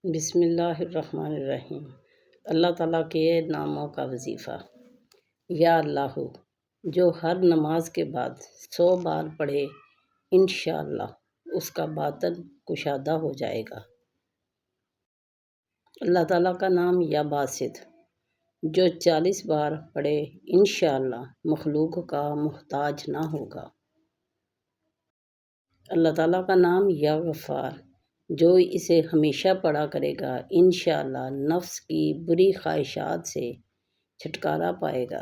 بسم اللہ الرحمن الرحیم۔ اللہ تعالیٰ کے ناموں کا وظیفہ۔ یا اللہ، جو ہر نماز کے بعد 100 بار پڑھے انشاءاللہ اس کا باطن کشادہ ہو جائے گا۔ اللہ تعالیٰ کا نام یا باسط، جو 40 بار پڑھے انشاءاللہ مخلوق کا محتاج نہ ہوگا۔ اللہ تعالیٰ کا نام یا غفار، جو اسے ہمیشہ پڑھا کرے گا انشاءاللہ نفس کی بری خواہشات سے چھٹکارا پائے گا۔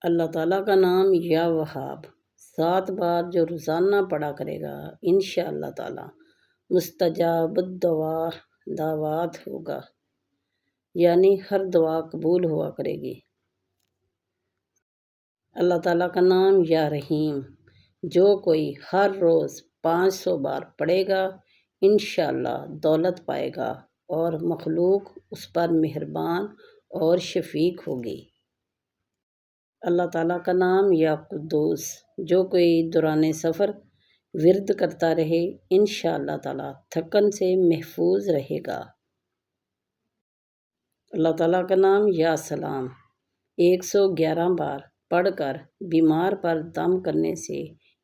اللہ تعالیٰ کا نام یا وہاب، 7 بار جو روزانہ پڑھا کرے گا انشاءاللہ تعالیٰ مستجاب الدعوات ہوگا، یعنی ہر دعا قبول ہوا کرے گی۔ اللہ تعالیٰ کا نام یا رحیم، جو کوئی ہر روز 500 بار پڑھے گا انشاءاللہ دولت پائے گا اور مخلوق اس پر مہربان اور شفیق ہوگی۔ اللہ تعالیٰ کا نام یا قدوس، جو کوئی دوران سفر ورد کرتا رہے انشاءاللہ تعالیٰ تھکن سے محفوظ رہے گا۔ اللہ تعالیٰ کا نام یا سلام، 111 بار پڑھ کر بیمار پر دم کرنے سے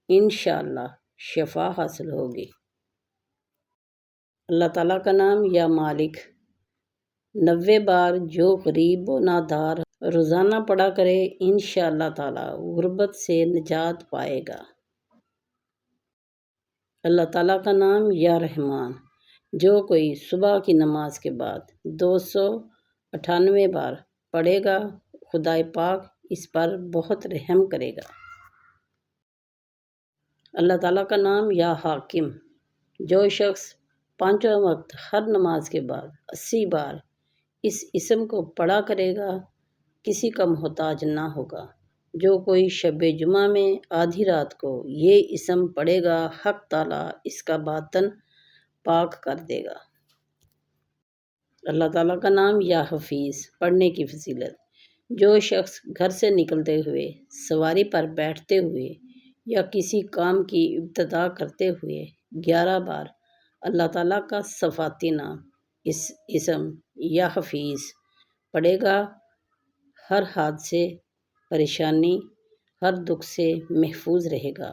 انشاءاللہ شفا حاصل ہوگی۔ اللہ تعالیٰ کا نام یا مالک، 90 بار جو غریب و نادار روزانہ پڑھا کرے انشاءاللہ تعالیٰ غربت سے نجات پائے گا۔ اللہ تعالیٰ کا نام یا رحمان، جو کوئی صبح کی نماز کے بعد 298 بار پڑھے گا خدائے پاک اس پر بہت رحم کرے گا۔ اللہ تعالیٰ کا نام یا حاکم، جو شخص 5 وقت ہر نماز کے بعد 80 بار اس اسم کو پڑھا کرے گا کسی کا محتاج نہ ہوگا۔ جو کوئی شب جمعہ میں آدھی رات کو یہ اسم پڑھے گا حق تعالیٰ اس کا باطن پاک کر دے گا۔ اللہ تعالیٰ کا نام یا حفیظ، پڑھنے کی فضیلت، جو شخص گھر سے نکلتے ہوئے، سواری پر بیٹھتے ہوئے یا کسی کام کی ابتدا کرتے ہوئے 11 بار اللہ تعالیٰ کا صفاتی نام اس اسم یا حفیظ پڑھے گا ہر حادثے، پریشانی، ہر دکھ سے محفوظ رہے گا،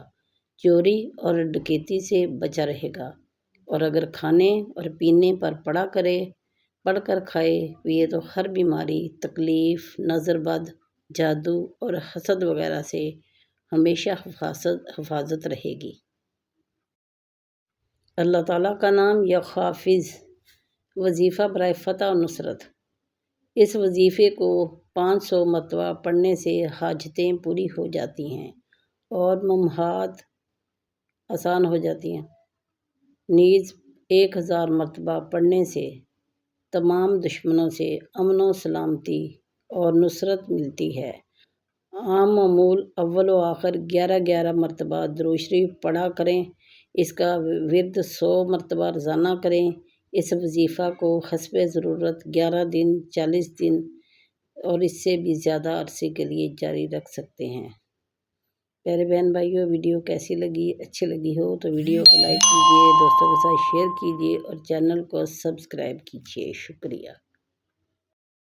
چوری اور ڈکیتی سے بچا رہے گا، اور اگر کھانے اور پینے پر پڑھ کر کھائے پیے تو ہر بیماری، تکلیف، نظر بد، جادو اور حسد وغیرہ سے ہمیشہ حفاظت رہے گی۔ اللہ تعالیٰ کا نام یا حافظ، وظیفہ برائے فتح و نصرت، اس وظیفے کو 500 مرتبہ پڑھنے سے حاجتیں پوری ہو جاتی ہیں اور ممحات آسان ہو جاتی ہیں، نیز 1000 مرتبہ پڑھنے سے تمام دشمنوں سے امن و سلامتی اور نصرت ملتی ہے۔ عام معمول اول و آخر 11 مرتبہ درود شریف پڑھا کریں۔ اس کا ورد 100 مرتبہ روزانہ کریں۔ اس وظیفہ کو حسب ضرورت 11 دن، 40 دن اور اس سے بھی زیادہ عرصے کے لیے جاری رکھ سکتے ہیں۔ پیارے بہن بھائیوں، ویڈیو کیسی لگی؟ اچھی لگی ہو تو ویڈیو کو لائک کیجیے، دوستوں کے ساتھ شیئر کیجیے اور چینل کو سبسکرائب کیجیے۔ شکریہ۔